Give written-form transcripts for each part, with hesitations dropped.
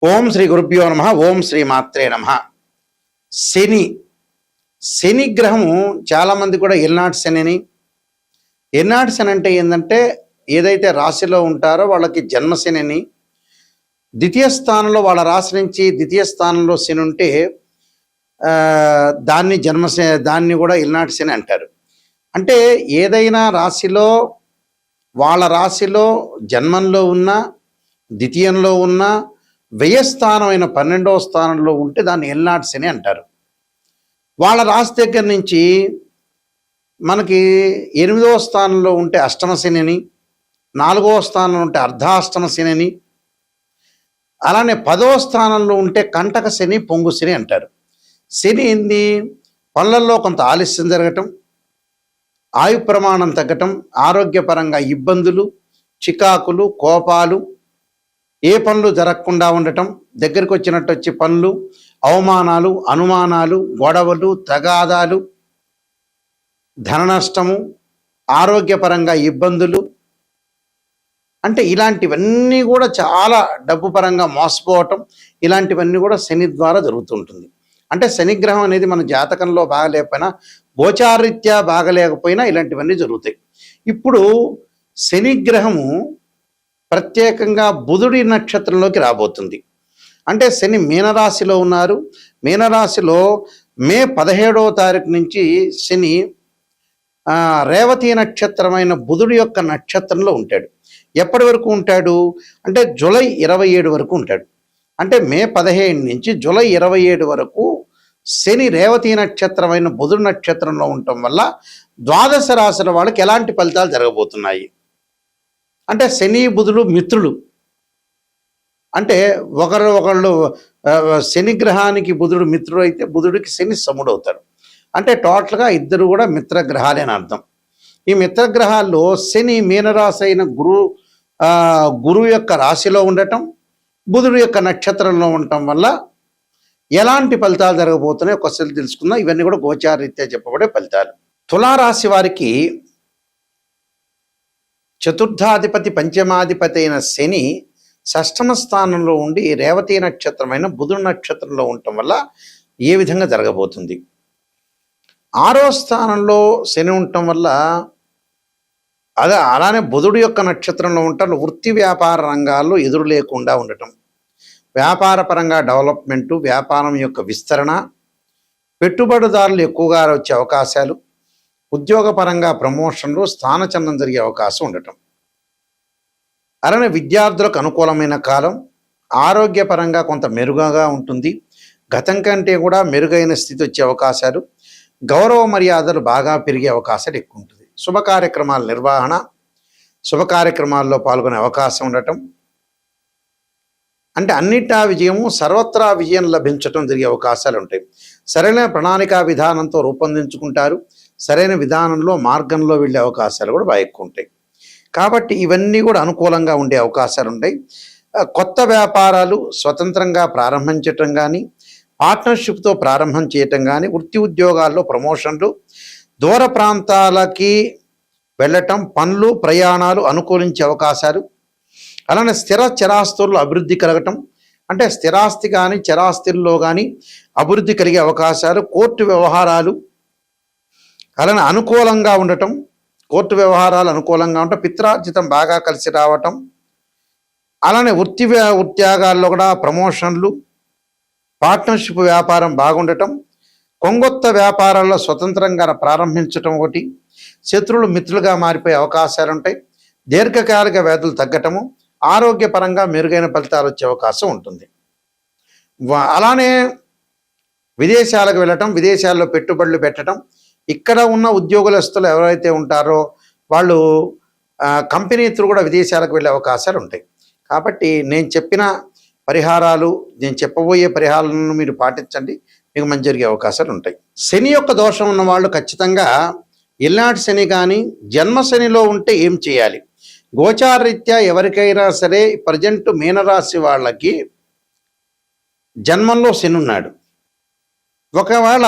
ఓం శ్రీ గురుభ్యో నమః. ఓం శ్రీ మాత్రే నమః. శని శని గ్రహము చాలామంది కూడా ఎల్నాటి శని ఎల్నాటి శని అంటే ఏంటంటే ఏదైతే రాశిలో ఉంటారో వాళ్ళకి జన్మశని, ద్వితీయ స్థానంలో వాళ్ళ రాశి నుంచి ద్వితీయ స్థానంలో శని ఉంటే దాన్ని దాన్ని కూడా ఎల్నాటి శని అంటారు. అంటే ఏదైనా రాశిలో వాళ్ళ రాశిలో జన్మంలో ఉన్న ద్వితీయంలో ఉన్న వ్యయస్థానమైన 12వ స్థానంలో ఉంటే దాన్ని ఎల్నాటి శని అంటారు. వాళ్ళ రాశి దగ్గర నుంచి మనకి 8వ స్థానంలో ఉంటే అష్టమ శని, 4వ స్థానంలో ఉంటే అర్ధాష్టమ శని, అలానే 10వ స్థానంలో ఉంటే కంటక శని, పొంగు శని అంటారు. శని ఏంది? పనులలో కొంత ఆలస్యం జరగటం, ఆయు ప్రమాణం తగ్గటం, ఆరోగ్యపరంగా ఇబ్బందులు, చికాకులు, కోపాలు, ఏ పనులు జరగకుండా ఉండటం, దగ్గరికి వచ్చినట్టు వచ్చి పనులు, అవమానాలు, అనుమానాలు, గొడవలు, తగాదాలు, ధన నష్టము, ఆరోగ్యపరంగా ఇబ్బందులు, అంటే ఇలాంటివన్నీ కూడా చాలా డబ్బు పరంగా మోసపోవటం, ఇలాంటివన్నీ కూడా శని ద్వారా జరుగుతుంటుంది. అంటే శనిగ్రహం అనేది మన జాతకంలో బాగలేకపోయినా, గోచారీత్యా బాగలేకపోయినా ఇలాంటివన్నీ జరుగుతాయి. ఇప్పుడు శనిగ్రహము ప్రత్యేకంగా బుధుడి నక్షత్రంలోకి రాబోతుంది. అంటే శని మీనరాశిలో ఉన్నారు. మీనరాశిలో మే 17వ తారీఖు నుంచి శని రేవతి నక్షత్రమైన బుధుడి యొక్క నక్షత్రంలో ఉంటాడు. ఎప్పటి వరకు ఉంటాడు అంటే జూలై 27 వరకు ఉంటాడు. అంటే మే 15 నుంచి జూలై 27 వరకు శని రేవతి నక్షత్రమైన బుధుడి నక్షత్రంలో ఉండటం వల్ల ద్వాదశ రాశుల వాళ్ళకి ఎలాంటి ఫలితాలు జరగబోతున్నాయి అంటే శని బుధుడు మిత్రులు. అంటే ఒకళ్ళు శని గ్రహానికి బుధుడు మిత్రుడు అయితే బుధుడికి శని సముడు అవుతాడు. అంటే టోటల్గా ఇద్దరు కూడా మిత్రగ్రహాలే అని అర్థం. ఈ మిత్రగ్రహాల్లో శని మీనరాశి అయిన గురువు యొక్క రాశిలో ఉండటం, బుధుడు యొక్క నక్షత్రంలో ఉండటం వల్ల ఎలాంటి ఫలితాలు జరగబోతున్నాయి ఒకసారి తెలుసుకుందాం. ఇవన్నీ కూడా గోచారరీత్యా చెప్పబడే ఫలితాలు. తులారాశి వారికి చతుర్థాధిపతి పంచమాధిపతి అయిన శని షష్టమ స్థానంలో ఉండి రేవతి నక్షత్రమైన బుధుడు నక్షత్రంలో ఉండటం వల్ల ఏ విధంగా జరగబోతుంది. 6వ స్థానంలో శని ఉండటం వల్ల అలానే బుధుడు యొక్క నక్షత్రంలో ఉండటం వృత్తి వ్యాపార రంగాల్లో ఎదురు లేకుండా ఉండటం, వ్యాపార పరంగా డెవలప్మెంటు, వ్యాపారం యొక్క విస్తరణ, పెట్టుబడిదారులు ఎక్కువగా వచ్చే అవకాశాలు, ఉద్యోగపరంగా ప్రమోషన్లు, స్థానచలనం జరిగే అవకాశం ఉండటం. అలానే విద్యార్థులకు అనుకూలమైన కాలం, ఆరోగ్యపరంగా కొంత మెరుగగా ఉంటుంది, గతం కంటే కూడా మెరుగైన స్థితి వచ్చే అవకాశాలు, గౌరవ మర్యాదలు బాగా పెరిగే అవకాశాలు ఎక్కువ ఉంటుంది. శుభ కార్యక్రమాల నిర్వహణ, శుభ కార్యక్రమాల్లో పాల్గొనే అవకాశం ఉండటం, అంటే అన్నిటా విజయము, సర్వత్రా విజయం లభించటం జరిగే అవకాశాలు ఉంటాయి. సరైన ప్రణాళికా విధానంతో రూపొందించుకుంటారు. సరైన విధానంలో మార్గంలో వెళ్ళే అవకాశాలు కూడా బాగా ఎక్కువ ఉంటాయి. కాబట్టి ఇవన్నీ కూడా అనుకూలంగా ఉండే అవకాశాలు ఉంటాయి. కొత్త వ్యాపారాలు స్వతంత్రంగా ప్రారంభించటం కానీ, పార్ట్నర్షిప్తో ప్రారంభం చేయటం కానీ, వృత్తి ఉద్యోగాల్లో ప్రమోషన్లు, దూర ప్రాంతాలకి వెళ్ళటం, పనులు, ప్రయాణాలు అనుకూలించే అవకాశాలు, అలానే స్థిర చరాస్తుల్లో అభివృద్ధి కలగటం, అంటే స్థిరాస్తి కానీ చరాస్తుల్లో కానీ అభివృద్ధి కలిగే అవకాశాలు, కోర్టు వ్యవహారాలు అలానే అనుకూలంగా ఉండటం, కోర్టు వ్యవహారాలు అనుకూలంగా ఉండటం, పిత్రార్జితం బాగా కలిసి రావటం, అలానే ఉద్యోగాల్లో కూడా ప్రమోషన్లు, పార్ట్నర్షిప్ వ్యాపారం బాగుండటం, కొంగొత్త వ్యాపారాల్లో స్వతంత్రంగా ప్రారంభించటం ఒకటి, శత్రువులు మిత్రులుగా మారిపోయే అవకాశాలు ఉంటాయి, దీర్ఘకాలిక వ్యాధులు తగ్గటము, ఆరోగ్యపరంగా మెరుగైన ఫలితాలు వచ్చే అవకాశం ఉంటుంది. అలానే విదేశాలకు వెళ్ళటం, విదేశాల్లో పెట్టుబడులు పెట్టడం, ఇక్కడ ఉన్న ఉద్యోగస్తులు ఎవరైతే ఉంటారో వాళ్ళు కంపెనీ త్రూ కూడా విదేశాలకు వెళ్ళే అవకాశాలు ఉంటాయి. కాబట్టి నేను చెప్పిన పరిహారాలు, నేను చెప్పబోయే పరిహారాలను మీరు పాటించండి, మీకు మంచి జరిగే అవకాశాలు ఉంటాయి. శని యొక్క దోషం ఉన్న వాళ్ళు ఖచ్చితంగా ఎల్నాటి శని కానీ జన్మ శనిలో ఉంటే ఏం చేయాలి? గోచారరీత్యా ఎవరికైనా సరే ప్రజెంట్ మీనరాశి వాళ్ళకి జన్మంలో శని ఉన్నాడు. ఒకవేళ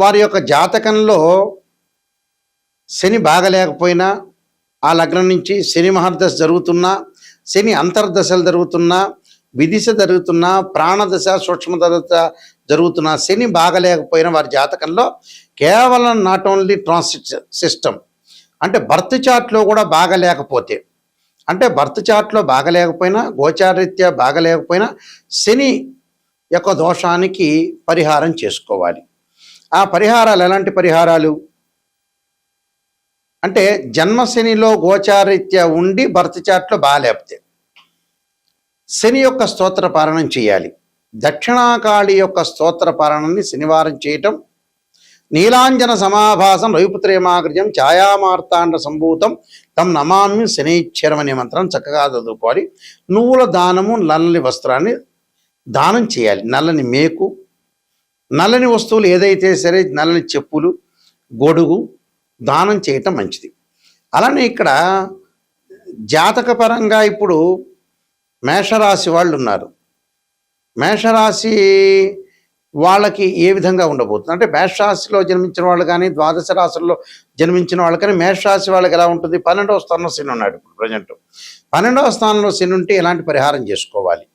వారి యొక్క జాతకంలో శని బాగలేకపోయినా, ఆ లగ్నం నుంచి శని మహర్దశ జరుగుతున్నా, శని అంతర్దశలు జరుగుతున్నా, విదిశ జరుగుతున్నా, ప్రాణదశ సూక్ష్మదశ జరుగుతున్న శని బాగలేకపోయిన వారి జాతకంలో కేవలం నాట్ ఓన్లీ ట్రాన్సిట్ సిస్టమ్ అంటే బర్త్ చార్ట్లో కూడా బాగలేకపోతే, అంటే బర్త్ చార్ట్లో బాగలేకపోయినా, గోచారరీత్యా బాగలేకపోయినా శని యొక్క దోషానికి పరిహారం చేసుకోవాలి. ఆ పరిహారాలు ఎలాంటి పరిహారాలు అంటే జన్మశనిలో గోచారరీత్యా ఉండి బర్త్ చార్ట్లో బాగలేకపోతే శని యొక్క స్తోత్ర పారాయణం చేయాలి. దక్షిణాకాళి యొక్క స్తోత్ర పారాయణాన్ని శనివారం చేయటం, నీలాంజన సమాభాసం రవిపుత్రేమాగ్రజం ఛాయామార్తాండ సంభూతం తం నమామి శనైశ్చరం అనే మంత్రం చక్కగా చదువుకోవాలి. నువ్వుల దానము, నల్లని వస్త్రాన్ని దానం చేయాలి. నల్లని మేకు, నల్లని వస్తువులు ఏదైతే సరే, నల్లని చెప్పులు, గొడుగు దానం చేయటం మంచిది. అలానే ఇక్కడ జాతకపరంగా ఇప్పుడు మేషరాశి వాళ్ళు ఉన్నారు. మేషరాశి వాళ్ళకి ఏ విధంగా ఉండబోతుంది అంటే మేషరాశిలో జన్మించిన వాళ్ళు కానీ, ద్వాదశ రాశుల్లో జన్మించిన వాళ్ళు కానీ, మేషరాశి వాళ్ళకి ఎలా ఉంటుంది? 12వ స్థానంలో శని ఉన్నాడు ఇప్పుడు ప్రజెంట్. 12వ స్థానంలో శని ఉంటే ఎలాంటి పరిహారం చేసుకోవాలి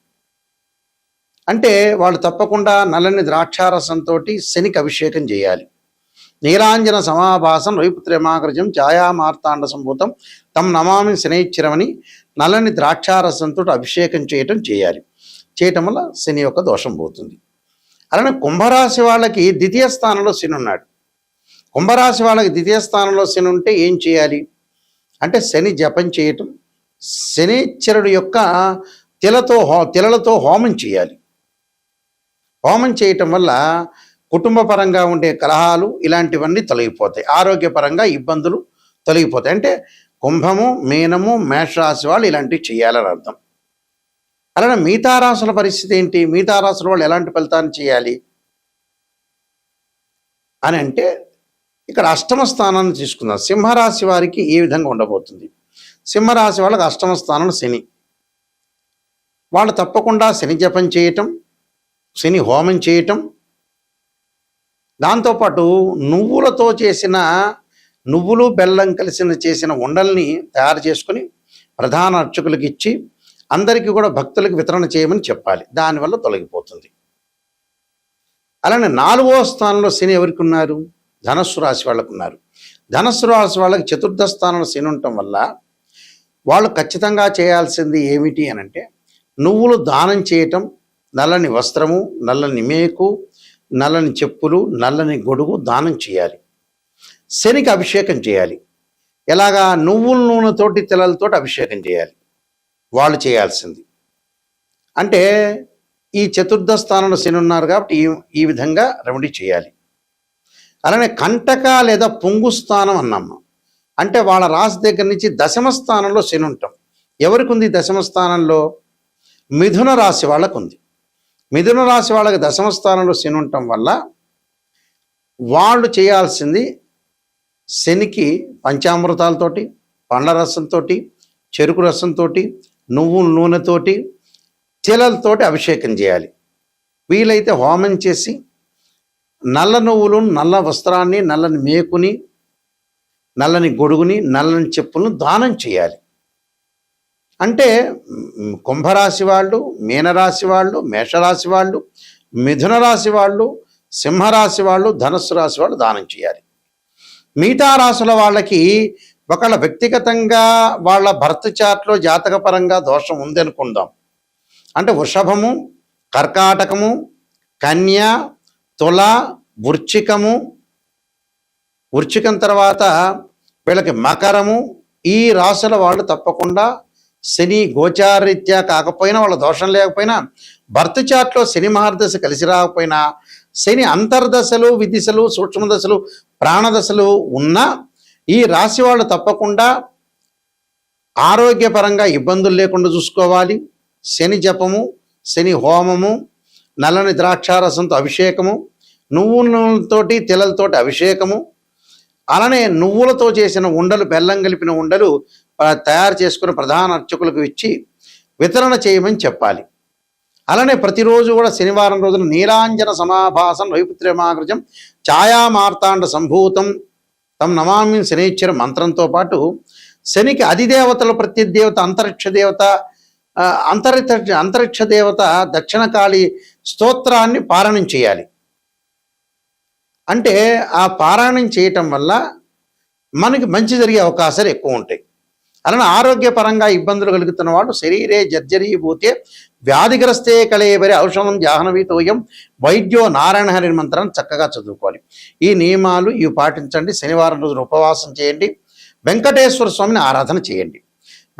అంటే వాళ్ళు తప్పకుండా నల్లని ద్రాక్షారసంతో శనికి అభిషేకం చేయాలి. నీలాంజన సమాభాసం రవిపుత్రేమాగ్రజం ఛాయామార్తాండ సంభూతం తం నమామి శనైశ్చరమని నల్లని ద్రాక్షారసంతో అభిషేకం చేయాలి. చేయటం వల్ల శని యొక్క దోషం పోతుంది. అలానే కుంభరాశి వాళ్ళకి ద్వితీయ స్థానంలో శని ఉన్నాడు. కుంభరాశి వాళ్ళకి ద్వితీయ స్థానంలో శని ఉంటే ఏం చేయాలి అంటే శని జపం చేయటం, శనీశ్వరుడు యొక్క తిలలతో హోమం చేయాలి. హోమం చేయటం వల్ల కుటుంబ పరంగా ఉండే కలహాలు ఇలాంటివన్నీ తొలగిపోతాయి. ఆరోగ్యపరంగా ఇబ్బందులు తొలగిపోతాయి. అంటే కుంభము, మీనము, మేషరాశి వాళ్ళు ఇలాంటివి చేయాలని అర్థం. అలానే మిగతా రాశుల పరిస్థితి ఏంటి? మిగతా రాశుల వాళ్ళు ఎలాంటి ఫలితాన్ని చేయాలి అని అంటే ఇక్కడ అష్టమ స్థానాన్ని తీసుకుందాం. సింహరాశి వారికి ఏ విధంగా ఉండబోతుంది? సింహరాశి వాళ్ళకి అష్టమ స్థానం శని. వాళ్ళు తప్పకుండా శని జపం చేయటం, శని హోమం చేయటం, దాంతోపాటు నువ్వులతో చేసిన, నువ్వులు బెల్లం కలిసిన చేసిన ఉండల్ని తయారు చేసుకుని ప్రధాన అర్చకులకు ఇచ్చి అందరికీ కూడా భక్తులకు వితరణ చేయమని చెప్పాలి. దానివల్ల తొలగిపోతుంది. అలానే 4వ స్థానంలో శని ఎవరికి ఉన్నారు? ధనస్సు రాశి వాళ్ళకు ఉన్నారు. ధనస్సు రాశి వాళ్ళకి చతుర్థ స్థానంలో శని ఉండటం వల్ల వాళ్ళు ఖచ్చితంగా చేయాల్సింది ఏమిటి అని అంటే నువ్వులు దానం చేయటం, నల్లని వస్త్రము, నల్లని మేకు, నల్లని చెప్పులు, నల్లని గొడుగు దానం చేయాలి. శనికి అభిషేకం చేయాలి. ఎలాగా? నువ్వుల నూనెతోటి, తిలలతోటి అభిషేకం చేయాలి వాళ్ళు చేయాల్సింది. అంటే ఈ చతుర్థ స్థానంలో శని ఉన్నారు కాబట్టి ఈ విధంగా రెమెడీ చేయాలి. అలానే కంటక లేదా పొంగు స్థానం అన్నమ్మ అంటే వాళ్ళ రాశి దగ్గర నుంచి దశమ స్థానంలో శని ఉంటాం. ఎవరికి ఉంది దశమ స్థానంలో? మిథున రాశి వాళ్ళకు ఉంది. మిథున రాశి వాళ్ళకి దశమ స్థానంలో శని ఉండటం వల్ల వాళ్ళు చేయాల్సింది శనికి పంచామృతాలతోటి, పండ్ల రసంతో, చెరుకు రసంతో, నువ్వుల నూనెతోటి, తిలలతోటి అభిషేకం చేయాలి. వీలైతే హోమం చేసి నల్ల నువ్వులు, నల్ల వస్త్రాన్ని, నల్లని మేకుని, నల్లని గొడుగుని, నల్లని చెప్పులను దానం చేయాలి. అంటే కుంభరాశి వాళ్ళు, మీనరాశి వాళ్ళు, మేషరాశి వాళ్ళు, మిథున రాశి వాళ్ళు, సింహరాశి వాళ్ళు, ధనుస్సు రాశి వాళ్ళు దానం చేయాలి. మిగతా రాశుల వాళ్ళకి ఒకళ్ళ వ్యక్తిగతంగా వాళ్ళ బర్త్ చార్ట్లో జాతకపరంగా దోషం ఉంది అనుకుందాం. అంటే వృషభము, కర్కాటకము, కన్య, తుల, వృశ్చికం తర్వాత వీళ్ళకి మకరము, ఈ రాశుల వాళ్ళు తప్పకుండా శని గోచారరీత్యా కాకపోయినా, వాళ్ళ దోషం లేకపోయినా, బర్త్ చార్ట్లో శని మహర్దశ కలిసి రాకపోయినా, శని అంతర్దశలు, విదిశలు, సూక్ష్మదశలు, ప్రాణదశలు ఉన్నా ఈ రాశి వాళ్ళు తప్పకుండా ఆరోగ్యపరంగా ఇబ్బందులు లేకుండా చూసుకోవాలి. శని జపము, శని హోమము, నల్లని ద్రాక్షారసంతో అభిషేకము, నువ్వులతోటి, తిలలతోటి అభిషేకము, అలానే నువ్వులతో చేసిన ఉండలు, బెల్లం కలిపిన ఉండలు తయారు చేసుకుని ప్రధాన అర్చకులకు ఇచ్చి వితరణ చేయమని చెప్పాలి. అలానే ప్రతిరోజు కూడా శనివారం రోజున నీలాంజన సమాభాసం రవిపుత్రేమాగ్రజం ఛాయామార్తాండ సంభూతం తం నమామి శనైశ్చర మంత్రంతో పాటు శనికి అధిదేవతలు, ప్రత్యదేవత, అంతరిక్ష దేవత, అంతరిక్ష దేవత దక్షిణకాళి స్తోత్రాన్ని పారాయణం చేయాలి. అంటే ఆ పారాయణం చేయటం వల్ల మనకి మంచి జరిగే అవకాశాలు ఎక్కువ ఉంటాయి. అలానే ఆరోగ్యపరంగా ఇబ్బందులు కలుగుతున్న వాడు శరీరే జర్జరీభూతే వ్యాధిగ్రస్తే కళేబరి ఔషధం జాహ్నవీతోయం వైద్యో నారాయణ హరి మంత్రాన్ని చక్కగా చదువుకోవాలి. ఈ నియమాలు ఇవి పాటించండి. శనివారం రోజున ఉపవాసం చేయండి. వెంకటేశ్వర స్వామిని ఆరాధన చేయండి.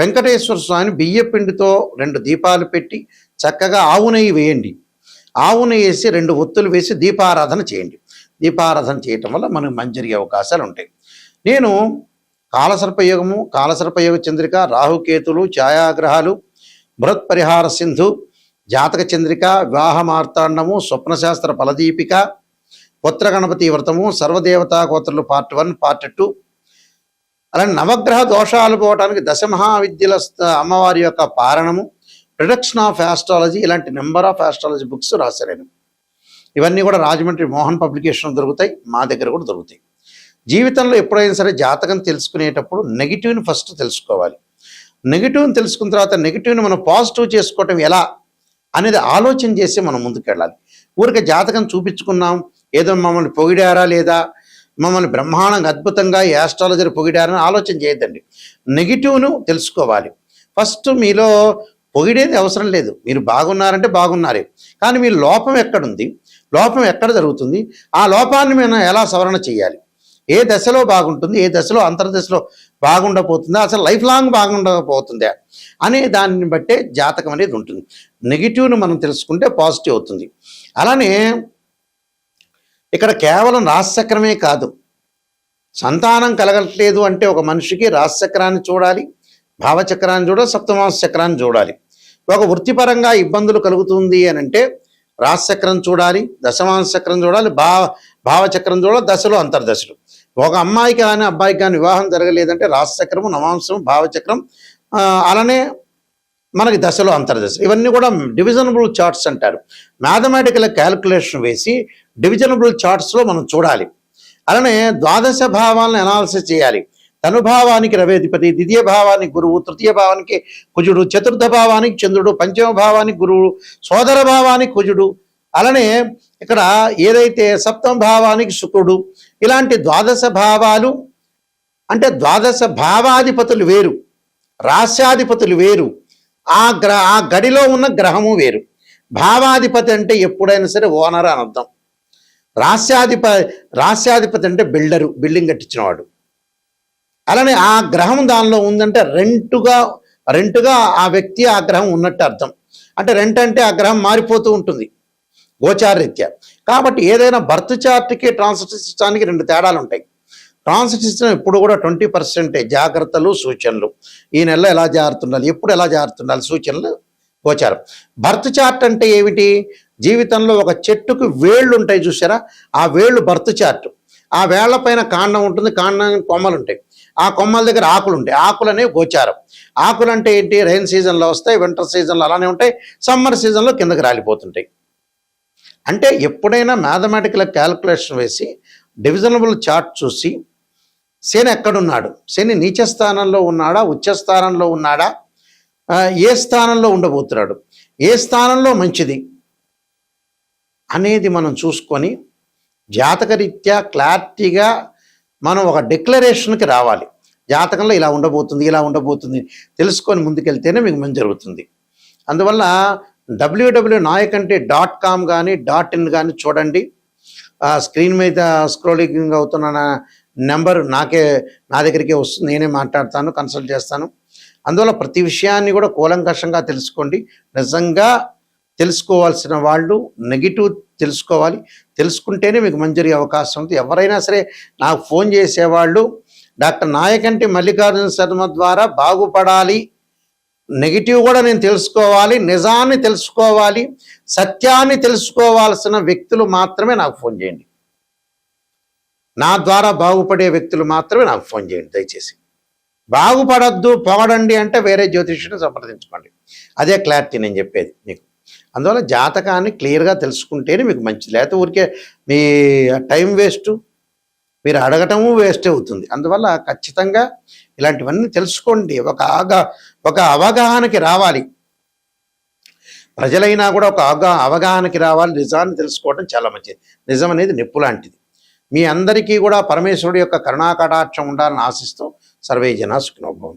వెంకటేశ్వర స్వామిని బియ్యపిండితో 2 దీపాలు పెట్టి చక్కగా ఆవు నెయ్యి వేయండి. ఆవు నెయ్యి వేసి 2 ఒత్తులు వేసి దీపారాధన చేయండి. దీపారాధన చేయటం వల్ల మనకు మంచి జరిగే అవకాశాలు ఉంటాయి. నేను కాలసర్పయోగము, కాలసర్పయోగ చంద్రిక, రాహుకేతులు, ఛాయాగ్రహాలు, బృహత్పరిహార సింధు, జాతక చంద్రిక, వివాహ మార్తాండము, స్వప్నశాస్త్ర ఫలదీపిక, పుత్ర గణపతి వ్రతము, సర్వదేవతా గోత్రులు పార్ట్ 1, పార్ట్ 2, అలానే నవగ్రహ దోషాలు పోవడానికి దశమహావిద్యల అమ్మవారి యొక్క పారణము, ప్రొడక్షన్ ఆఫ్ ఆస్ట్రాలజీ, ఇలాంటి నెంబర్ ఆఫ్ ఆస్ట్రాలజీ బుక్స్ రాశాను. ఇవన్నీ కూడా రాజమండ్రి మోహన్ పబ్లికేషన్ దొరుకుతాయి, మా దగ్గర కూడా దొరుకుతాయి. జీవితంలో ఎప్పుడైనా సరే జాతకం తెలుసుకునేటప్పుడు నెగిటివ్ని ఫస్ట్ తెలుసుకోవాలి. నెగిటివ్ని తెలుసుకున్న తర్వాత నెగిటివ్ని మనం పాజిటివ్ చేసుకోవటం ఎలా అనేది ఆలోచన చేసి మనం ముందుకెళ్ళాలి. ఊరికే జాతకం చూపించుకున్నాం, ఏదో మమ్మల్ని పొగిడారా లేదా, మమ్మల్ని బ్రహ్మాండంగా అద్భుతంగా ఈ ఆస్ట్రాలజర్ పొగిడారని ఆలోచన చేయొద్దండి. నెగిటివ్ను తెలుసుకోవాలి. ఫస్ట్ మీలో పొగిడేది అవసరం లేదు. మీరు బాగున్నారంటే బాగున్నారే, కానీ మీ లోపం ఎక్కడుంది, లోపం ఎక్కడ జరుగుతుంది, ఆ లోపాన్ని మనం ఎలా సవరణ చేయాలి, ఏ దశలో బాగుంటుంది, ఏ దశలో అంతర్దశలో బాగుండబోతుందా, అసలు లైఫ్ లాంగ్ బాగుండకపోతుందా అనే దాన్ని బట్టే జాతకం అనేది ఉంటుంది. నెగిటివ్ను మనం తెలుసుకుంటే పాజిటివ్ అవుతుంది. అలానే ఇక్కడ కేవలం రాశిచక్రమే కాదు, సంతానం కలగట్లేదు అంటే ఒక మనిషికి రాశిచక్రాన్ని చూడాలి, భావచక్రాన్ని చూడాలి, సప్తమాంశ చక్రాన్ని చూడాలి. ఒక వృత్తిపరంగా ఇబ్బందులు కలుగుతుంది అని అంటే రాశిచక్రం చూడాలి, దశమాంశ చక్రం చూడాలి, భావచక్రం చూడాలి, దశలు అంతర్దశలు. ఒక అమ్మాయికి కానీ అబ్బాయికి కానీ వివాహం జరగలేదంటే రాశిచక్రము, నవాంశం, భావచక్రం, అలానే మనకి దశలో అంతర్దశ, ఇవన్నీ కూడా డివిజనబుల్ చార్ట్స్ అంటారు. మ్యాథమెటికల్ క్యాలిక్యులేషన్ వేసి డివిజనబుల్ చార్ట్స్లో మనం చూడాలి. అలానే ద్వాదశ భావాలను అనాలిసిస్ చేయాలి. తనుభావానికి రవేధిపతి, ద్వితీయ భావానికి గురువు, తృతీయ భావానికి కుజుడు, చతుర్థ భావానికి చంద్రుడు, పంచమ భావానికి గురువు, సోదర భావానికి కుజుడు, అలానే ఇక్కడ ఏదైతే సప్తమ భావానికి శుక్రుడు, ఇలాంటి ద్వాదశ భావాలు అంటే ద్వాదశ భావాధిపతులు వేరు, రాస్యాధిపతులు వేరు, ఆ గడిలో ఉన్న గ్రహము వేరు. భావాధిపతి అంటే ఎప్పుడైనా సరే ఓనర్ అని అర్థం. రాస్యాధిపతి అంటే బిల్డరు, బిల్డింగ్ కట్టించినవాడు. అలానే ఆ గ్రహం దానిలో ఉందంటే రెంటుగా ఆ వ్యక్తి ఆ గ్రహం ఉన్నట్టు అర్థం. అంటే రెంట్ అంటే ఆ గ్రహం మారిపోతూ ఉంటుంది గోచారరీత్యా. కాబట్టి ఏదైనా బర్త్ చార్ట్కి ట్రాన్సిట్ సిస్టానికి 2 తేడాలు ఉంటాయి. ట్రాన్సిట్ సిస్టమ్ ఎప్పుడు కూడా 20% జాగ్రత్తలు, సూచనలు, ఈ నెలలో ఎలా జారుతుండాలి, ఎప్పుడు ఎలా జారుతుండాలి, సూచనలు, గోచారం. బర్త్ చార్ట్ అంటే ఏమిటి, జీవితంలో ఒక చెట్టుకు వేళ్ళు ఉంటాయి చూసారా, ఆ వేళ్ళు బర్త్ చార్ట్. ఆ వేళ్ల పైన కాండం ఉంటుంది, కాండానికి కొమ్మలు ఉంటాయి, ఆ కొమ్మల దగ్గర ఆకులు ఉంటాయి, ఆకులు అనేవి గోచారం. ఆకులు అంటే ఏంటి, రైన్ సీజన్లో వస్తాయి, వింటర్ సీజన్లో అలానే ఉంటాయి, సమ్మర్ సీజన్లో కిందకి రాలిపోతుంటాయి. అంటే ఎప్పుడైనా మ్యాథమెటికల్ క్యాలిక్యులేషన్ వేసి డివిజనబుల్ చార్ట్ చూసి శని ఎక్కడున్నాడు, శని నీచ స్థానంలో ఉన్నాడా, ఉచ్చ స్థానంలో ఉన్నాడా, ఏ స్థానంలో ఉండబోతున్నాడు, ఏ స్థానంలో మంచిది అనేది మనం చూసుకొని జాతకరీత్యా క్లారిటీగా మనం ఒక డిక్లరేషన్కి రావాలి. జాతకంలో ఇలా ఉండబోతుంది తెలుసుకొని ముందుకెళ్తేనే మీకు మంచి జరుగుతుంది. అందువల్ల www.nayakanti.com కానీ .in కానీ చూడండి. స్క్రీన్ మీద స్క్రోలింగ్ అవుతున్న నెంబర్ నా దగ్గరికే వస్తుంది, నేనే మాట్లాడతాను, కన్సల్ట్ చేస్తాను. అందువల్ల ప్రతి విషయాన్ని కూడా కూలంకషంగా తెలుసుకోండి. నిజంగా తెలుసుకోవాల్సిన వాళ్ళు నెగిటివ్ తెలుసుకోవాలి, తెలుసుకుంటేనే మీకు మంచి జరిగే అవకాశం ఉంది. ఎవరైనా సరే నాకు ఫోన్ చేసేవాళ్ళు డాక్టర్ నాయకంటి మల్లికార్జున శర్మ ద్వారా బాగుపడాలి, నెగిటివ్ కూడా నేను తెలుసుకోవాలి, నిజాన్ని తెలుసుకోవాలి, సత్యాన్ని తెలుసుకోవాల్సిన వ్యక్తులు మాత్రమే నాకు ఫోన్ చేయండి. నా ద్వారా బాగుపడే వ్యక్తులు మాత్రమే నాకు ఫోన్ చేయండి దయచేసి. బాగుపడద్దు, పొగడండి అంటే వేరే జ్యోతిష్యుని సంప్రదించుకోండి. అదే క్లారిటీ నేను చెప్పేది మీకు. అందువల్ల జాతకాన్ని క్లియర్గా తెలుసుకుంటేనే మీకు మంచిది. లేకపోతే ఊరికే మీ టైం వేస్ట్, మీరు అడగటము వేస్ట్ అవుతుంది. అందువల్ల ఖచ్చితంగా ఇలాంటివన్నీ తెలుసుకోండి, ఒక అవగాహనకి రావాలి. ప్రజలైనా కూడా ఒక అవగాహనకి రావాలి, నిజాన్ని తెలుసుకోవడం చాలా మంచిది. నిజం అనేది నిప్పు లాంటిది. మీ అందరికీ కూడా పరమేశ్వరుడు యొక్క కరుణాకటాక్షం ఉండాలని ఆశిస్తూ సర్వే జనా సుఖినో భవంతు.